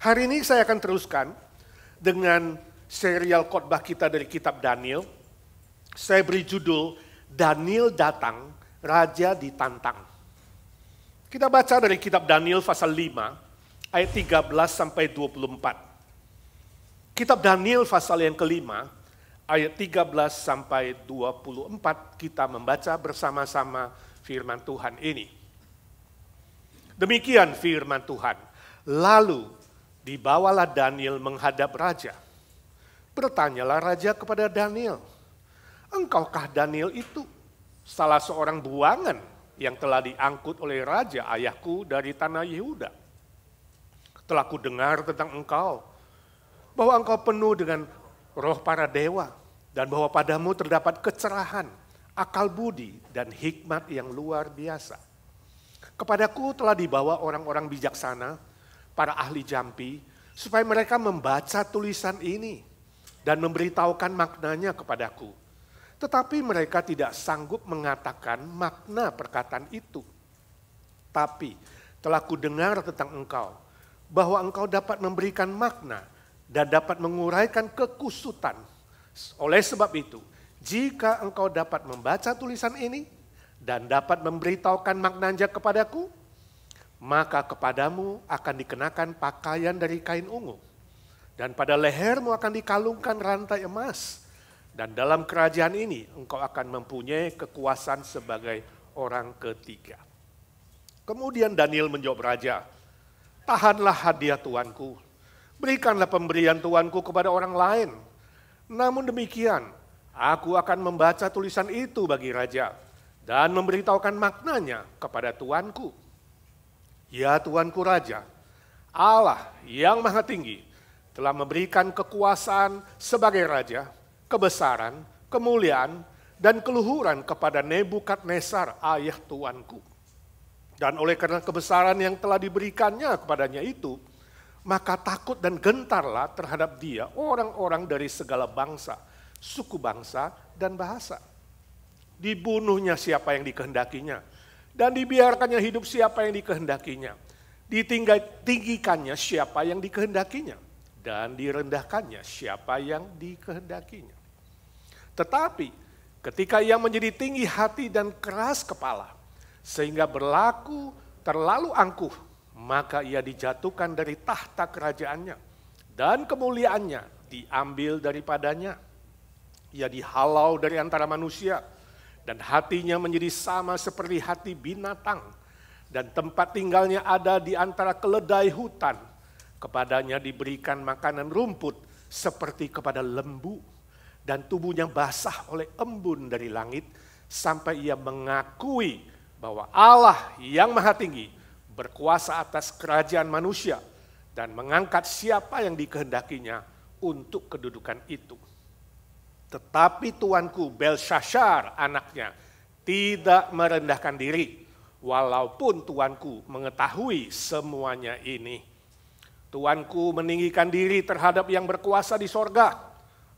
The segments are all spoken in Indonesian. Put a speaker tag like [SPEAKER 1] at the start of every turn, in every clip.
[SPEAKER 1] Hari ini saya akan teruskan dengan serial khotbah kita dari kitab Daniel. Saya beri judul Daniel datang, Raja ditantang. Kita baca dari kitab Daniel pasal 5 ayat 13 sampai 24. Kitab Daniel pasal yang kelima ayat 13 sampai 24 kita membaca bersama-sama firman Tuhan ini. Demikian firman Tuhan. Lalu dibawalah Daniel menghadap raja. Bertanyalah raja kepada Daniel, "Engkaukah Daniel itu, salah seorang buangan yang telah diangkut oleh raja ayahku dari tanah Yehuda? Telah kudengar tentang engkau, bahwa engkau penuh dengan roh para dewa, dan bahwa padamu terdapat kecerahan, akal budi, dan hikmat yang luar biasa. Kepadaku telah dibawa orang-orang bijaksana, para ahli jampi, supaya mereka membaca tulisan ini dan memberitahukan maknanya kepadaku. Tetapi mereka tidak sanggup mengatakan makna perkataan itu. Tapi telah kudengar tentang engkau, bahwa engkau dapat memberikan makna dan dapat menguraikan kekusutan. Oleh sebab itu, jika engkau dapat membaca tulisan ini dan dapat memberitahukan maknanya kepadaku, maka kepadamu akan dikenakan pakaian dari kain ungu, dan pada lehermu akan dikalungkan rantai emas, dan dalam kerajaan ini engkau akan mempunyai kekuasaan sebagai orang ketiga." Kemudian Daniel menjawab raja, "Tahanlah hadiah tuanku, berikanlah pemberian tuanku kepada orang lain. Namun demikian, aku akan membaca tulisan itu bagi raja, dan memberitahukan maknanya kepada tuanku. Ya tuanku raja, Allah yang maha tinggi telah memberikan kekuasaan sebagai raja, kebesaran, kemuliaan, dan keluhuran kepada Nebukadnezar ayah tuanku. Dan oleh karena kebesaran yang telah diberikannya kepadanya itu, maka takut dan gentarlah terhadap dia orang-orang dari segala bangsa, suku bangsa, dan bahasa. Dibunuhnya siapa yang dikehendakinya, dan dibiarkannya hidup siapa yang dikehendakinya. Ditinggikannya siapa yang dikehendakinya, dan direndahkannya siapa yang dikehendakinya. Tetapi ketika ia menjadi tinggi hati dan keras kepala, sehingga berlaku terlalu angkuh, maka ia dijatuhkan dari tahta kerajaannya, dan kemuliaannya diambil daripadanya. Ia dihalau dari antara manusia, dan hatinya menjadi sama seperti hati binatang, dan tempat tinggalnya ada di antara keledai hutan. Kepadanya diberikan makanan rumput seperti kepada lembu, dan tubuhnya basah oleh embun dari langit, sampai ia mengakui bahwa Allah yang maha tinggi berkuasa atas kerajaan manusia, dan mengangkat siapa yang dikehendakinya untuk kedudukan itu. Tetapi tuanku Belsyazar anaknya tidak merendahkan diri, walaupun tuanku mengetahui semuanya ini. Tuanku meninggikan diri terhadap yang berkuasa di sorga.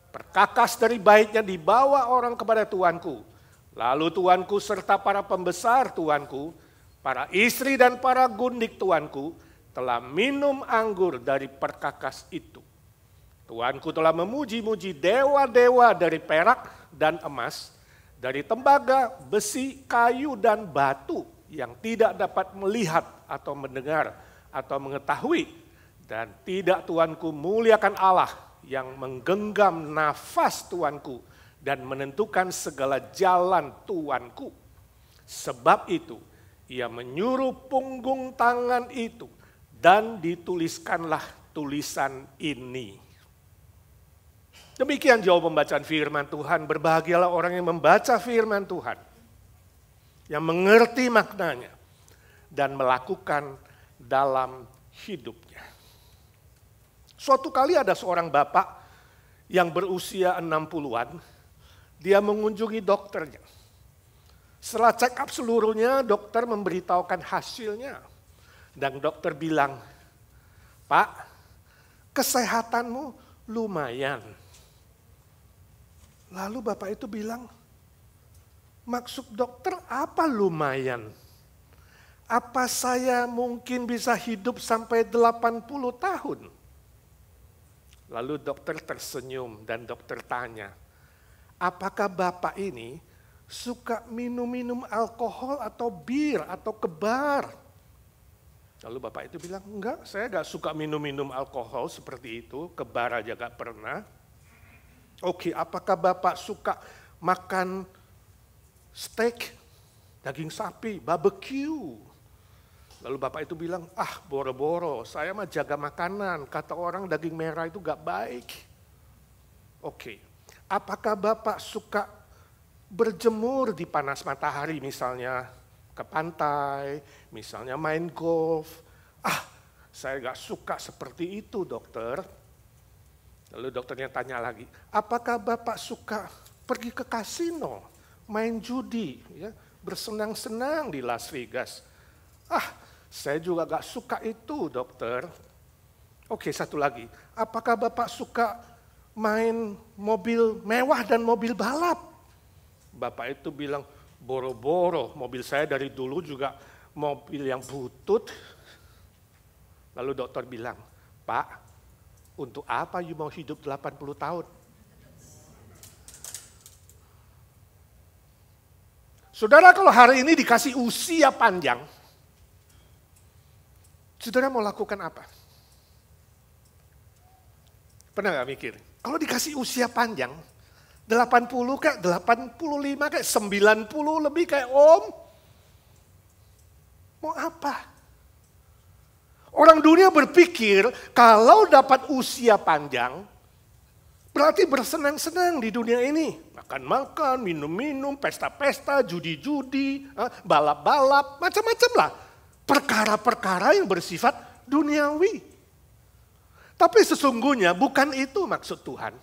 [SPEAKER 1] Perkakas dari baitnya dibawa orang kepada tuanku. Lalu tuanku serta para pembesar tuanku, para istri dan para gundik tuanku telah minum anggur dari perkakas itu. Tuanku telah memuji-muji dewa-dewa dari perak dan emas, dari tembaga, besi, kayu, dan batu yang tidak dapat melihat atau mendengar atau mengetahui. Dan tidak tuanku muliakan Allah yang menggenggam nafas tuanku dan menentukan segala jalan tuanku. Sebab itu ia menyuruh punggung tangan itu, dan dituliskanlah tulisan ini." Demikian jauh pembacaan firman Tuhan. Berbahagialah orang yang membaca firman Tuhan, yang mengerti maknanya, dan melakukan dalam hidupnya. Suatu kali ada seorang bapak yang berusia 60-an, dia mengunjungi dokternya. Setelah check up seluruhnya, dokter memberitahukan hasilnya. Dan dokter bilang, "Pak, kesehatanmu lumayan." Lalu bapak itu bilang, "Maksud dokter apa lumayan? Apa saya mungkin bisa hidup sampai 80 tahun?" Lalu dokter tersenyum dan dokter tanya, apakah Bapak ini suka minum-minum alkohol atau bir atau ke bar? Lalu Bapak itu bilang, enggak, saya enggak suka minum-minum alkohol seperti itu, ke bar aja enggak pernah. Oke, apakah Bapak suka makan steak, daging sapi, barbecue? Lalu Bapak itu bilang, boro-boro, saya mah jaga makanan, kata orang daging merah itu enggak baik. Oke, apakah Bapak suka berjemur di panas matahari misalnya ke pantai, misalnya main golf? Saya gak suka seperti itu dokter. Lalu dokternya tanya lagi, apakah Bapak suka pergi ke kasino, main judi, ya, bersenang-senang di Las Vegas? Saya juga gak suka itu dokter. Oke, satu lagi, apakah Bapak suka main mobil mewah dan mobil balap? Bapak itu bilang, boro-boro, mobil saya dari dulu juga mobil yang butut. Lalu dokter bilang, Pak, untuk apa you mau hidup 80 tahun? Saudara, kalau hari ini dikasih usia panjang, saudara mau lakukan apa? Pernah gak mikir? Kalau dikasih usia panjang, 80 kayak 85 kayak 90 lebih kayak Om. Mau apa? Orang dunia berpikir kalau dapat usia panjang berarti bersenang-senang di dunia ini. Makan-makan, minum-minum, pesta-pesta, judi-judi, balap-balap, macam-macam lah. Perkara-perkara yang bersifat duniawi. Tapi sesungguhnya bukan itu maksud Tuhan.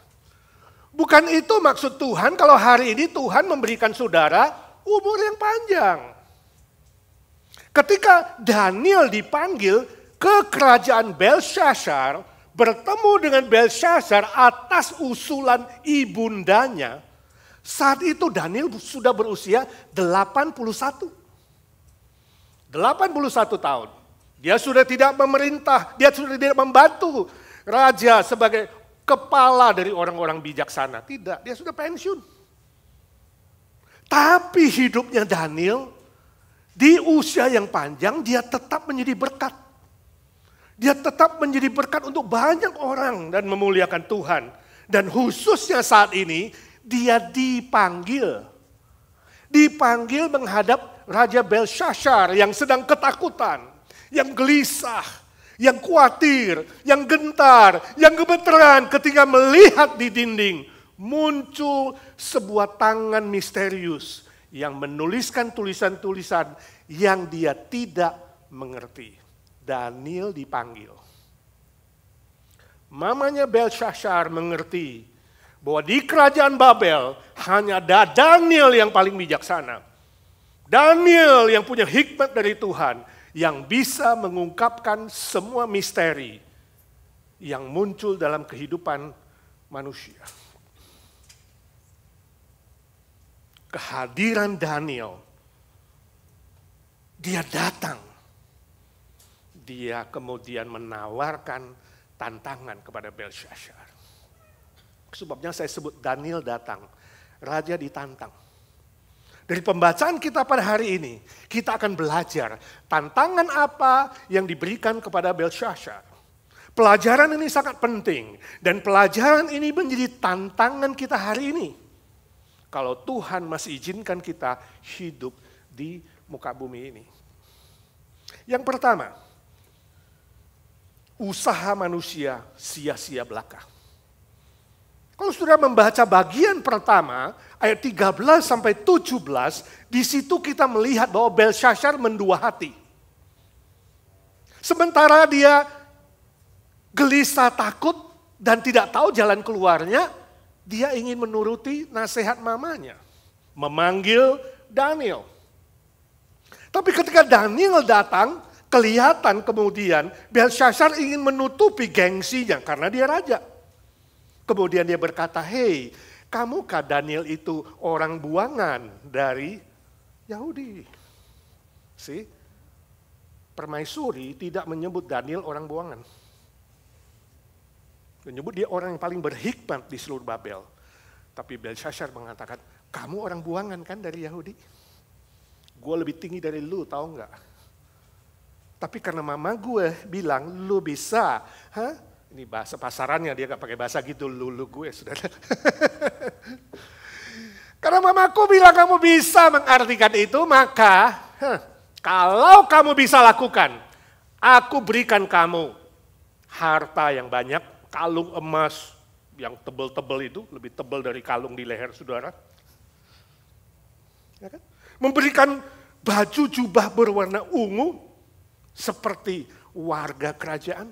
[SPEAKER 1] Bukan itu maksud Tuhan kalau hari ini Tuhan memberikan saudara umur yang panjang. Ketika Daniel dipanggil ke kerajaan Belshazzar, bertemu dengan Belshazzar atas usulan ibundanya, saat itu Daniel sudah berusia 81. 81 tahun. Dia sudah tidak memerintah, dia sudah tidak membantu raja sebagai kepala dari orang-orang bijaksana. Tidak, dia sudah pensiun. Tapi hidupnya Daniel di usia yang panjang dia tetap menjadi berkat. Dia tetap menjadi berkat untuk banyak orang dan memuliakan Tuhan. Dan khususnya saat ini dia dipanggil. Dipanggil menghadap Raja Belshazzar yang sedang ketakutan, yang gelisah, yang khawatir, yang gentar, yang gemeteran ketika melihat di dinding muncul sebuah tangan misterius yang menuliskan tulisan-tulisan yang dia tidak mengerti. Daniel dipanggil. Mamanya Belshazzar mengerti bahwa di kerajaan Babel hanya ada Daniel yang paling bijaksana. Daniel yang punya hikmat dari Tuhan, yang bisa mengungkapkan semua misteri yang muncul dalam kehidupan manusia. Kehadiran Daniel, dia datang. Dia kemudian menawarkan tantangan kepada Belshazzar. Sebabnya saya sebut Daniel datang, raja ditantang. Dari pembacaan kita pada hari ini, kita akan belajar tantangan apa yang diberikan kepada Belshazzar. Pelajaran ini sangat penting dan pelajaran ini menjadi tantangan kita hari ini. Kalau Tuhan masih izinkan kita hidup di muka bumi ini. Yang pertama, usaha manusia sia-sia belaka. Kalau sudah membaca bagian pertama, ayat 13 sampai 17, di situ kita melihat bahwa Belshazzar mendua hati. Sementara dia gelisah takut dan tidak tahu jalan keluarnya, dia ingin menuruti nasihat mamanya, memanggil Daniel. Tapi ketika Daniel datang, kelihatan kemudian Belshazzar ingin menutupi gengsinya karena dia raja. Kemudian dia berkata, "Hei, kamukah Daniel itu orang buangan dari Yahudi?" Permaisuri tidak menyebut Daniel orang buangan. Menyebut dia orang yang paling berhikmat di seluruh Babel. Tapi Belshazzar mengatakan, kamu orang buangan kan dari Yahudi? Gue lebih tinggi dari lu, tahu nggak? Tapi karena mama gue bilang, lu bisa. Ini bahasa pasarannya, dia gak pakai bahasa gitu, lu gue, saudara. Karena mamaku bilang kamu bisa mengartikan itu, maka kalau kamu bisa lakukan, aku berikan kamu harta yang banyak, kalung emas yang tebal-tebal itu, lebih tebal dari kalung di leher saudara. Ya kan? Memberikan baju jubah berwarna ungu, seperti warga kerajaan.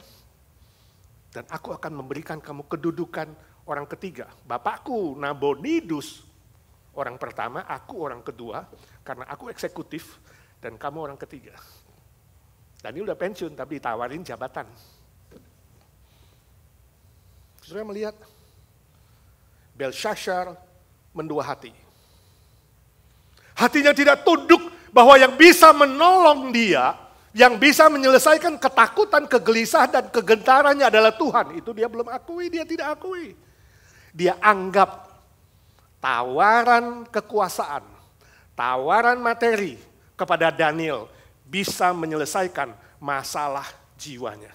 [SPEAKER 1] Dan aku akan memberikan kamu kedudukan orang ketiga. Bapakku Nabonidus orang pertama, aku orang kedua, karena aku eksekutif dan kamu orang ketiga. Daniel udah pensiun tapi ditawarin jabatan. Saudara melihat Belshazzar mendua hati. Hatinya tidak tunduk bahwa yang bisa menolong dia, yang bisa menyelesaikan ketakutan, kegelisahan, dan kegentarannya adalah Tuhan. Itu dia belum akui, dia tidak akui. Dia anggap tawaran kekuasaan, tawaran materi kepada Daniel bisa menyelesaikan masalah jiwanya.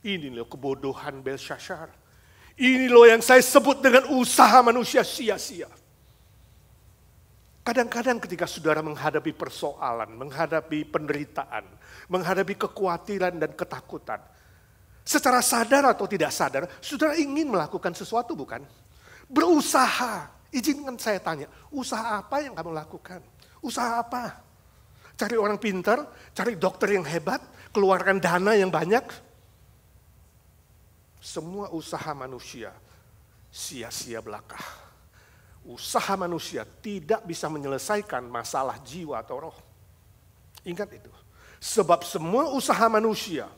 [SPEAKER 1] Ini loh kebodohan Belshazzar. Ini loh yang saya sebut dengan usaha manusia sia-sia. Kadang-kadang ketika saudara menghadapi persoalan, menghadapi penderitaan, menghadapi kekhawatiran dan ketakutan, secara sadar atau tidak sadar, saudara ingin melakukan sesuatu bukan? Berusaha. Izinkan saya tanya, usaha apa yang kamu lakukan? Usaha apa? Cari orang pintar, cari dokter yang hebat, keluarkan dana yang banyak. Semua usaha manusia sia-sia belaka. Usaha manusia tidak bisa menyelesaikan masalah jiwa atau roh. Ingat itu. Sebab semua usaha manusia,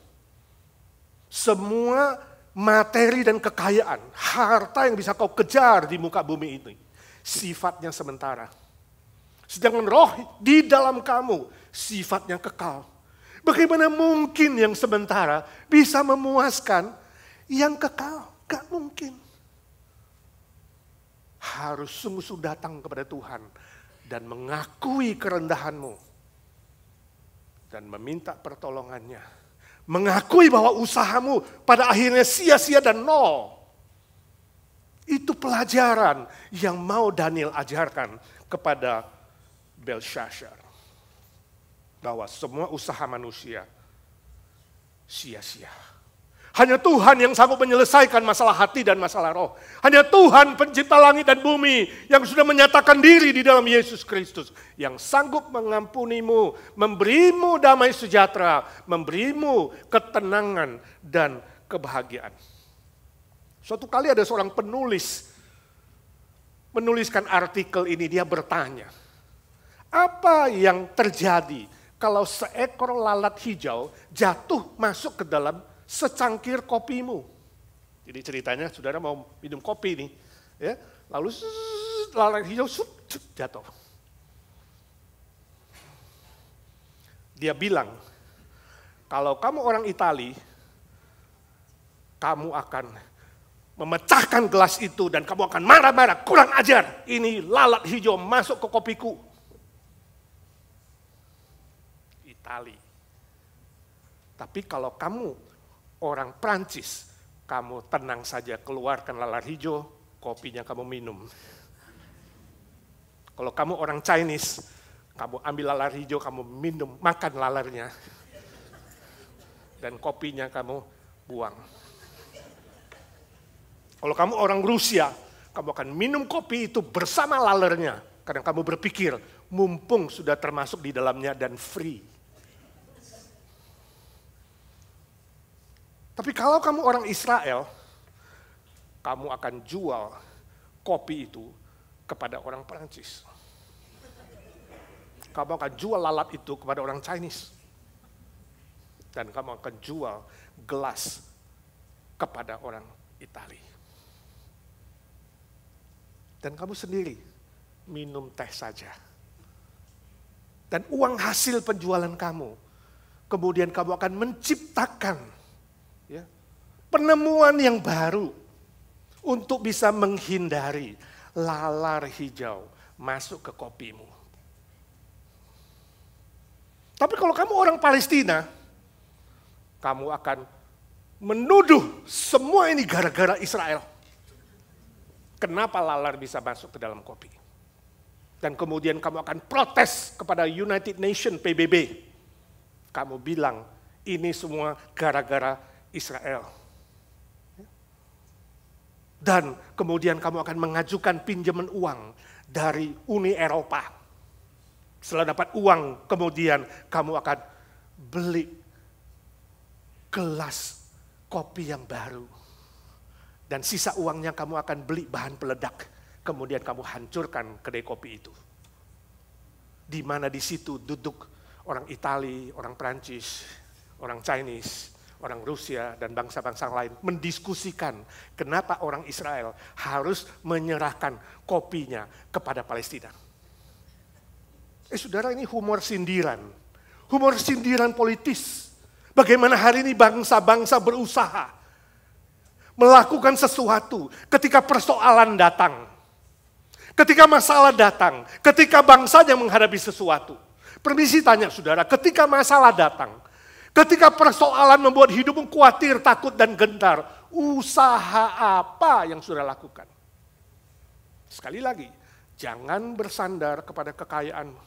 [SPEAKER 1] semua materi dan kekayaan, harta yang bisa kau kejar di muka bumi ini, sifatnya sementara. Sedangkan roh di dalam kamu, sifatnya kekal. Bagaimana mungkin yang sementara bisa memuaskan yang kekal? Gak mungkin. Harus sungguh-sungguh datang kepada Tuhan dan mengakui kerendahanmu dan meminta pertolongannya. Mengakui bahwa usahamu pada akhirnya sia-sia dan nol. Itu pelajaran yang mau Daniel ajarkan kepada Belshazzar. Bahwa semua usaha manusia sia-sia. Hanya Tuhan yang sanggup menyelesaikan masalah hati dan masalah roh. Hanya Tuhan pencipta langit dan bumi yang sudah menyatakan diri di dalam Yesus Kristus. Yang sanggup mengampunimu, memberimu damai sejahtera, memberimu ketenangan dan kebahagiaan. Suatu kali ada seorang penulis menuliskan artikel ini, dia bertanya, apa yang terjadi kalau seekor lalat hijau jatuh masuk ke dalam secangkir kopimu? Jadi ceritanya saudara mau minum kopi nih, ya, lalu lalat hijau jatuh. Dia bilang, kalau kamu orang Itali, kamu akan memecahkan gelas itu dan kamu akan marah-marah, kurang ajar, ini lalat hijau masuk ke kopiku. Itali. Tapi kalau kamu orang Prancis, kamu tenang saja, keluarkan lalat hijau, kopinya kamu minum. Kalau kamu orang Chinese, kamu ambil lalat hijau, kamu minum, makan lalarnya. Dan kopinya kamu buang. Kalau kamu orang Rusia, kamu akan minum kopi itu bersama lalernya. Karena kamu berpikir, mumpung sudah termasuk di dalamnya dan free. Tapi kalau kamu orang Israel, kamu akan jual kopi itu kepada orang Perancis. Kamu akan jual lalat itu kepada orang Chinese. Dan kamu akan jual gelas kepada orang Itali. Dan kamu sendiri minum teh saja. Dan uang hasil penjualan kamu, kemudian kamu akan menciptakan, ya, penemuan yang baru untuk bisa menghindari lalar hijau masuk ke kopimu. Tapi kalau kamu orang Palestina, kamu akan menuduh semua ini gara-gara Israel. Kenapa lalar bisa masuk ke dalam kopi? Dan kemudian kamu akan protes kepada United Nations PBB. Kamu bilang ini semua gara-gara Israel. Dan kemudian kamu akan mengajukan pinjaman uang dari Uni Eropa. Setelah dapat uang, kemudian kamu akan beli gelas kopi yang baru. Dan sisa uangnya kamu akan beli bahan peledak. Kemudian kamu hancurkan kedai kopi itu. Di mana di situ duduk orang Itali, orang Prancis, orang Chinese, orang Rusia, dan bangsa-bangsa lain mendiskusikan kenapa orang Israel harus menyerahkan kopinya kepada Palestina. Saudara, ini humor sindiran politis. Bagaimana hari ini bangsa-bangsa berusaha melakukan sesuatu ketika persoalan datang. Ketika masalah datang, ketika bangsanya menghadapi sesuatu. Permisi tanya saudara, ketika masalah datang, ketika persoalan membuat hidupmu khawatir, takut dan gentar, usaha apa yang saudara lakukan? Sekali lagi, jangan bersandar kepada kekayaanmu.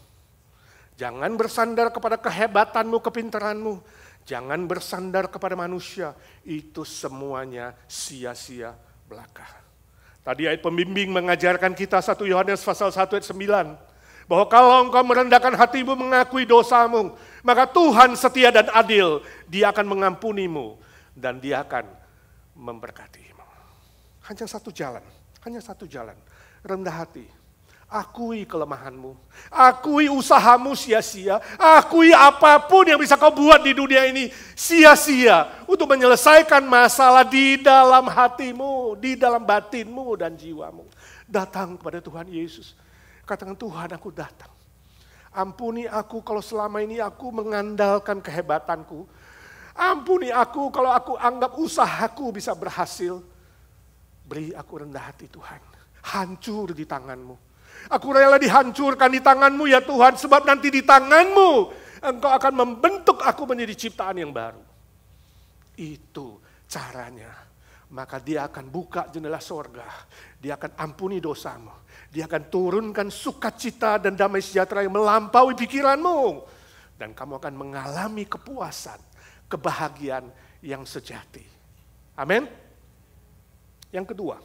[SPEAKER 1] Jangan bersandar kepada kehebatanmu, kepintaranmu. Jangan bersandar kepada manusia. Itu semuanya sia-sia belaka. Tadi ayat pembimbing mengajarkan kita 1 Yohanes pasal 1 ayat 9. Bahwa kalau engkau merendahkan hatimu mengakui dosamu, maka Tuhan setia dan adil. Dia akan mengampunimu dan dia akan memberkatimu. Hanya satu jalan. Rendah hati. Akui kelemahanmu, akui usahamu sia-sia, akui apapun yang bisa kau buat di dunia ini sia-sia untuk menyelesaikan masalah di dalam hatimu, di dalam batinmu dan jiwamu. Datang kepada Tuhan Yesus, katakan Tuhan aku datang. Ampuni aku kalau selama ini aku mengandalkan kehebatanku. Ampuni aku kalau aku anggap usahaku bisa berhasil. Beri aku rendah hati Tuhan, hancur di tanganmu. Aku rela dihancurkan di tanganmu ya Tuhan, sebab nanti di tanganmu Engkau akan membentuk aku menjadi ciptaan yang baru. Itu caranya. Maka dia akan buka jendela sorga, dia akan ampuni dosamu, dia akan turunkan sukacita dan damai sejahtera yang melampaui pikiranmu. Dan kamu akan mengalami kepuasan, kebahagiaan yang sejati. Amin. Yang kedua,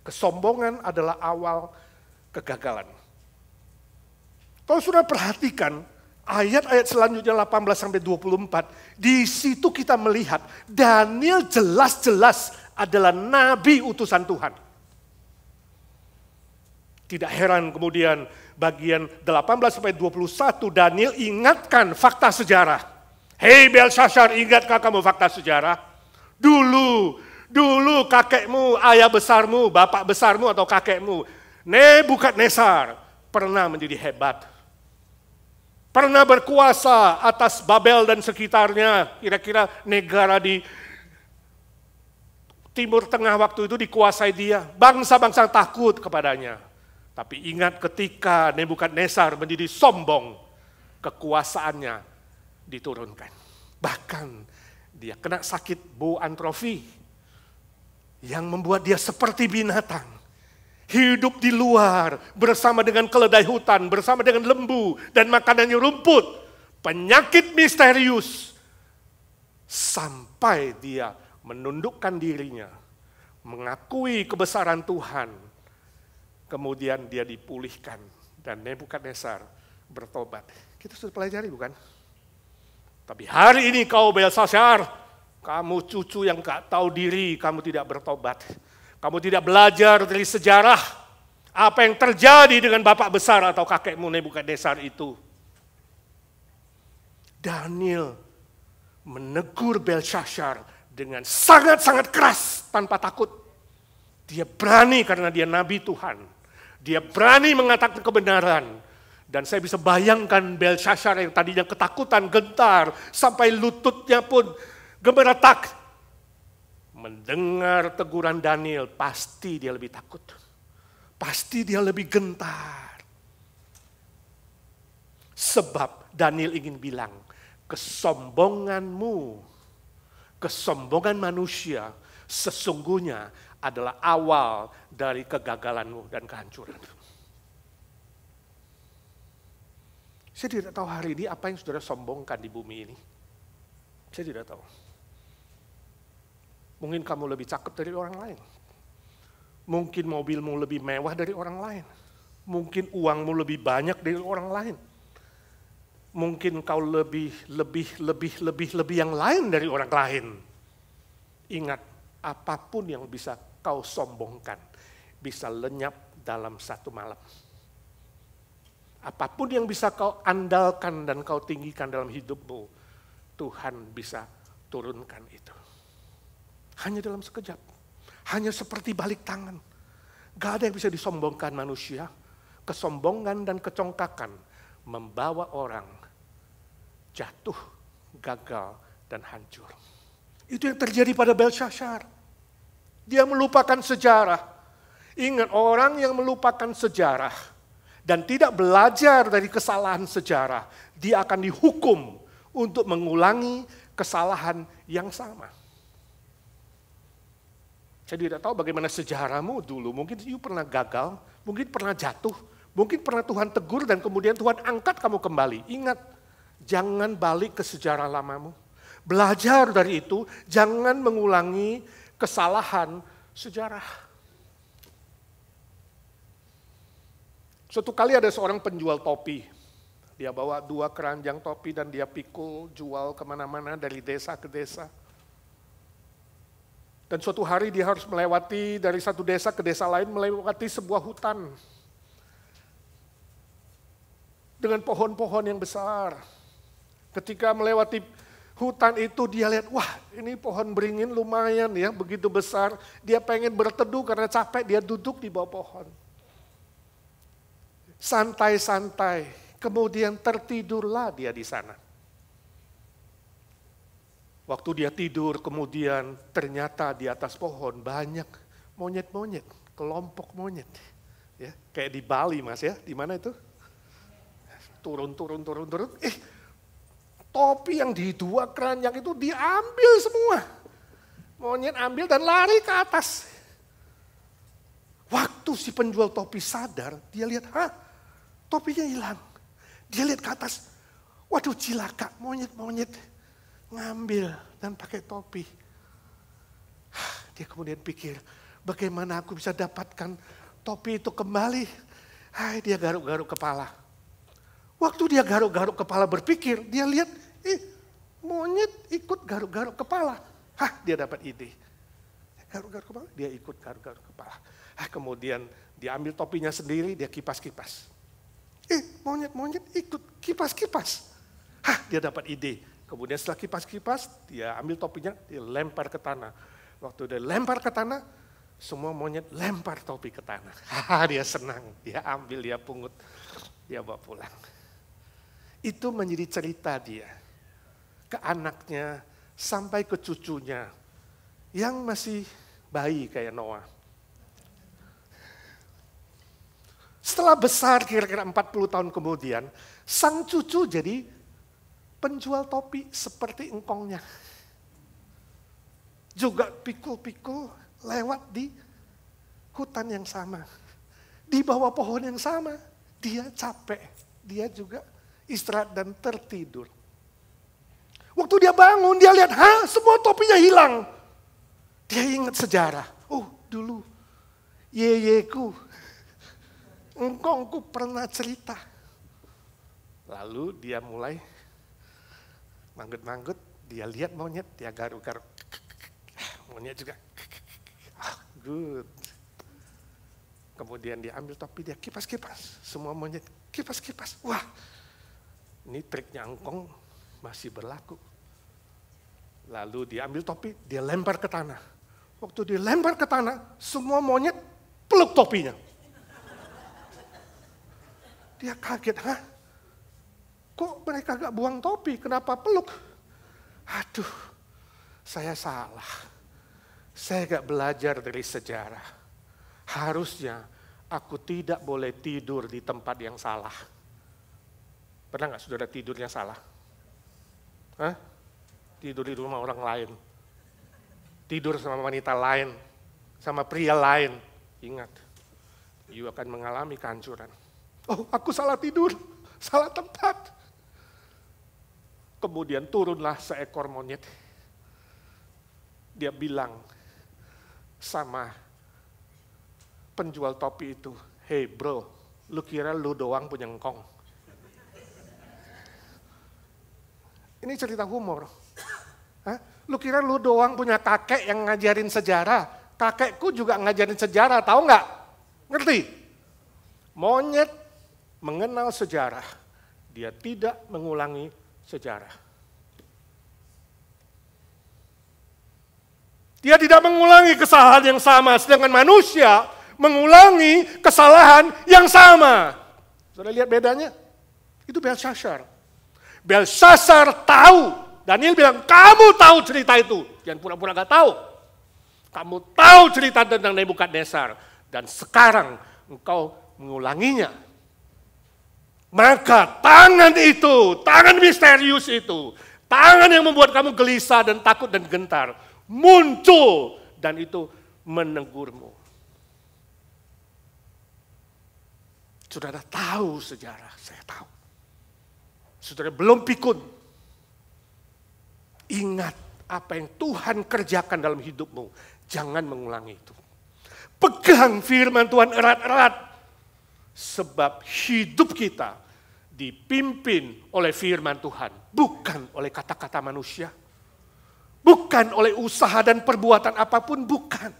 [SPEAKER 1] kesombongan adalah awal kegagalan. Kalau sudah perhatikan ayat-ayat selanjutnya 18-24, di situ kita melihat Daniel jelas-jelas adalah nabi utusan Tuhan. Tidak heran kemudian bagian 18-21 Daniel ingatkan fakta sejarah. Hei Belshazzar, ingatkah kamu fakta sejarah? Dulu kakekmu, ayah besarmu, bapak besarmu atau kakekmu Nebukadnezar pernah menjadi hebat. Pernah berkuasa atas Babel dan sekitarnya. Kira-kira negara di Timur Tengah waktu itu dikuasai dia. Bangsa-bangsa takut kepadanya. Tapi ingat ketika Nebukadnezar menjadi sombong, kekuasaannya diturunkan. Bahkan dia kena sakit bau antrofi yang membuat dia seperti binatang. Hidup di luar bersama dengan keledai hutan, bersama dengan lembu dan makanannya rumput. Penyakit misterius. Sampai dia menundukkan dirinya, mengakui kebesaran Tuhan. Kemudian dia dipulihkan dan Nebukadnezar bertobat. Kita sudah pelajari bukan? Tapi hari ini kau Belshazzar, kamu cucu yang gak tahu diri, kamu tidak bertobat. Kamu tidak belajar dari sejarah apa yang terjadi dengan bapak besar atau kakekmu Nebukadnezar itu. Daniel menegur Belshazzar dengan sangat-sangat keras tanpa takut. Dia berani karena dia nabi Tuhan. Dia berani mengatakan kebenaran. Dan saya bisa bayangkan Belshazzar yang tadinya ketakutan, gentar, sampai lututnya pun gemeretak. mendengar teguran Daniel, pasti dia lebih takut. Pasti dia lebih gentar. Sebab Daniel ingin bilang, kesombonganmu, kesombongan manusia sesungguhnya adalah awal dari kegagalanmu dan kehancuranmu. Saya tidak tahu hari ini apa yang saudara sombongkan di bumi ini. Saya tidak tahu. Mungkin kamu lebih cakep dari orang lain. Mungkin mobilmu lebih mewah dari orang lain. Mungkin uangmu lebih banyak dari orang lain. Mungkin kau lebih yang lain dari orang lain. Ingat, apapun yang bisa kau sombongkan, bisa lenyap dalam satu malam. Apapun yang bisa kau andalkan dan kau tinggikan dalam hidupmu, Tuhan bisa turunkan itu. Hanya dalam sekejap. Hanya seperti balik tangan. Gak ada yang bisa disombongkan manusia. Kesombongan dan kecongkakan membawa orang jatuh, gagal, dan hancur. Itu yang terjadi pada Belshazzar. Dia melupakan sejarah. Ingat, orang yang melupakan sejarah dan tidak belajar dari kesalahan sejarah, dia akan dihukum untuk mengulangi kesalahan yang sama. Saya tidak tahu bagaimana sejarahmu dulu. Mungkin you pernah gagal, mungkin pernah jatuh, mungkin pernah Tuhan tegur dan kemudian Tuhan angkat kamu kembali. Ingat, jangan balik ke sejarah lamamu. Belajar dari itu, jangan mengulangi kesalahan sejarah. Suatu kali ada seorang penjual topi. Dia bawa 2 keranjang topi dan dia pikul jual kemana-mana dari desa ke desa. Dan suatu hari dia harus melewati dari satu desa ke desa lain, melewati sebuah hutan. Dengan pohon-pohon yang besar. Ketika melewati hutan itu dia lihat, wah ini pohon beringin lumayan ya, begitu besar. Dia pengen berteduh karena capek, dia duduk di bawah pohon. Santai-santai, kemudian tertidurlah dia di sana. Waktu dia tidur, kemudian ternyata di atas pohon banyak monyet-monyet, kelompok monyet. Ya, kayak di Bali Mas ya, di mana itu? Turun. Topi yang di 2 keranjang itu diambil semua. Monyet ambil dan lari ke atas. Waktu si penjual topi sadar, dia lihat, topinya hilang. Dia lihat ke atas, waduh cilaka, monyet-monyet ngambil dan pakai topi. Dia kemudian pikir, bagaimana aku bisa dapatkan topi itu kembali? Dia garuk-garuk kepala. Waktu dia garuk-garuk kepala berpikir, dia lihat, monyet ikut garuk-garuk kepala. Dia dapat ide. Garuk-garuk kepala, dia ikut garuk-garuk kepala. Kemudian dia ambil topinya sendiri, dia kipas-kipas. Monyet-monyet ikut kipas-kipas. Dia dapat ide. Kemudian setelah kipas-kipas, dia ambil topinya, dia lempar ke tanah. Waktu dia lempar ke tanah, semua monyet lempar topi ke tanah. Dia senang, dia ambil, dia pungut, dia bawa pulang. Itu menjadi cerita dia. Ke anaknya, sampai ke cucunya, yang masih bayi kayak Noah. Setelah besar kira-kira 40 tahun kemudian, sang cucu jadi penjual topi seperti engkongnya. Juga pikul-pikul lewat di hutan yang sama. Di bawah pohon yang sama. Dia capek. Dia juga istirahat dan tertidur. Waktu dia bangun, dia lihat, semua topinya hilang. Dia ingat sejarah. Dulu yeyeku, engkongku pernah cerita. Lalu dia mulai manggut-manggut, dia lihat monyet, dia garuk-garuk. Monyet juga, good. Kemudian dia ambil topi, dia kipas-kipas. Semua monyet kipas-kipas. Wah, ini triknya engkong masih berlaku. Lalu dia ambil topi, dia lempar ke tanah. Waktu dia lempar ke tanah, semua monyet peluk topinya. Dia kaget, kok mereka gak buang topi, kenapa peluk? Aduh, saya salah. Saya gak belajar dari sejarah. Harusnya aku tidak boleh tidur di tempat yang salah. Pernah gak saudara tidurnya salah? Hah? Tidur di rumah orang lain. Tidur sama wanita lain. Sama pria lain. Ingat, you akan mengalami kehancuran. Oh, aku salah tidur. Salah tempat. Kemudian turunlah seekor monyet. Dia bilang sama penjual topi itu, "Hey bro, lu kira lu doang punya engkong?" Ini cerita humor. Hah? Lu kira lu doang punya kakek yang ngajarin sejarah? Kakekku juga ngajarin sejarah, tahu nggak? Ngerti? Monyet mengenal sejarah, dia tidak mengulangi sejarah. Dia tidak mengulangi kesalahan yang sama, sedangkan manusia mengulangi kesalahan yang sama. Sudah lihat bedanya? Itu Belshazzar. Belshazzar tahu. Daniel bilang, kamu tahu cerita itu. Jangan pura-pura gak tahu. Kamu tahu cerita tentang Nebukadnezar. Dan sekarang engkau mengulanginya. Maka tangan itu, tangan misterius itu, tangan yang membuat kamu gelisah dan takut dan gentar, muncul dan itu menegurmu. Saudara tahu sejarah, saya tahu. Saudara belum pikun. Ingat apa yang Tuhan kerjakan dalam hidupmu. Jangan mengulangi itu. Pegang firman Tuhan erat-erat. Sebab hidup kita dipimpin oleh firman Tuhan. Bukan oleh kata-kata manusia. Bukan oleh usaha dan perbuatan apapun, bukan.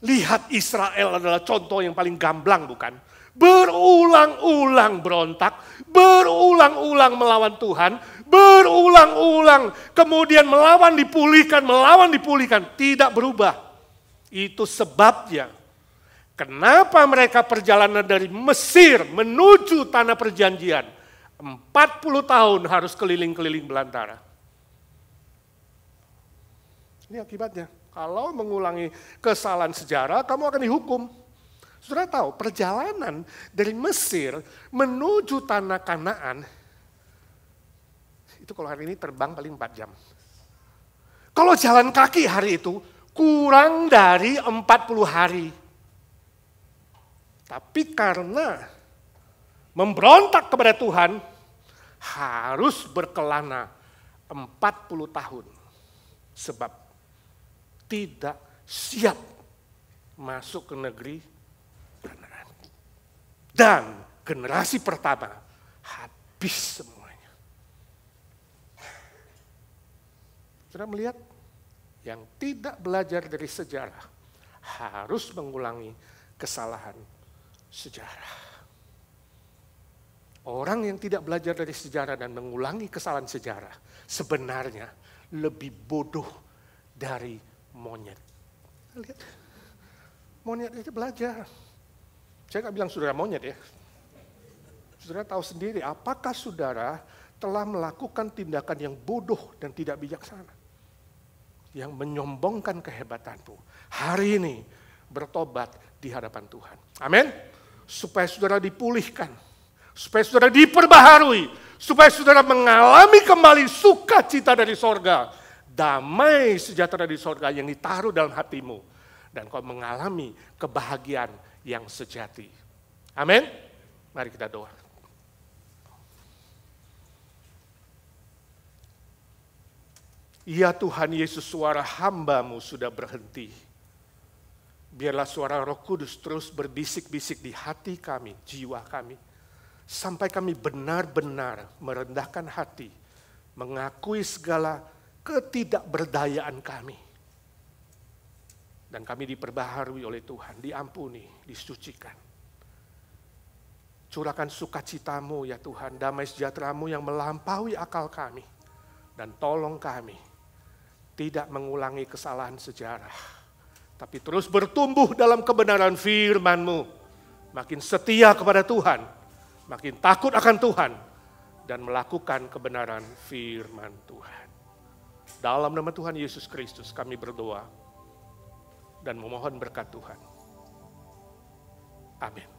[SPEAKER 1] Lihat Israel adalah contoh yang paling gamblang, bukan? Berulang-ulang berontak, berulang-ulang melawan Tuhan, berulang-ulang kemudian melawan dipulihkan, tidak berubah. Itu sebabnya kenapa mereka perjalanan dari Mesir menuju tanah perjanjian 40 tahun harus keliling-keliling belantara. Ini akibatnya. Kalau mengulangi kesalahan sejarah, kamu akan dihukum. Saudara tahu, perjalanan dari Mesir menuju tanah Kanaan, itu kalau hari ini terbang paling 4 jam. Kalau jalan kaki hari itu, kurang dari 40 hari. Tapi karena memberontak kepada Tuhan, harus berkelana 40 tahun. Sebab tidak siap masuk ke negeri Kanaan. Dan generasi pertama habis semuanya. Sudah melihat? Yang tidak belajar dari sejarah harus mengulangi kesalahan sejarah. Orang yang tidak belajar dari sejarah dan mengulangi kesalahan sejarah sebenarnya lebih bodoh dari monyet. Lihat, monyet itu belajar. Saya nggak bilang saudara monyet ya. Saudara tahu sendiri apakah saudara telah melakukan tindakan yang bodoh dan tidak bijaksana. Yang menyombongkan kehebatanmu. Hari ini bertobat di hadapan Tuhan. Amin. Supaya saudara dipulihkan. Supaya saudara diperbaharui. Supaya saudara mengalami kembali sukacita dari sorga. Damai sejahtera di sorga yang ditaruh dalam hatimu. Dan kau mengalami kebahagiaan yang sejati. Amin. Mari kita doa. Ya Tuhan Yesus, suara hamba-Mu sudah berhenti. Biarlah suara Roh Kudus terus berbisik-bisik di hati kami, jiwa kami. Sampai kami benar-benar merendahkan hati. Mengakui segala ketidakberdayaan kami. Dan kami diperbaharui oleh Tuhan, diampuni, disucikan. Curahkan sukacita-Mu ya Tuhan, damai sejahtera-Mu yang melampaui akal kami. Dan tolong kami tidak mengulangi kesalahan sejarah. Tapi terus bertumbuh dalam kebenaran firman-Mu. Makin setia kepada Tuhan, makin takut akan Tuhan. Dan melakukan kebenaran firman Tuhan. Dalam nama Tuhan Yesus Kristus kami berdoa dan memohon berkat Tuhan. Amin.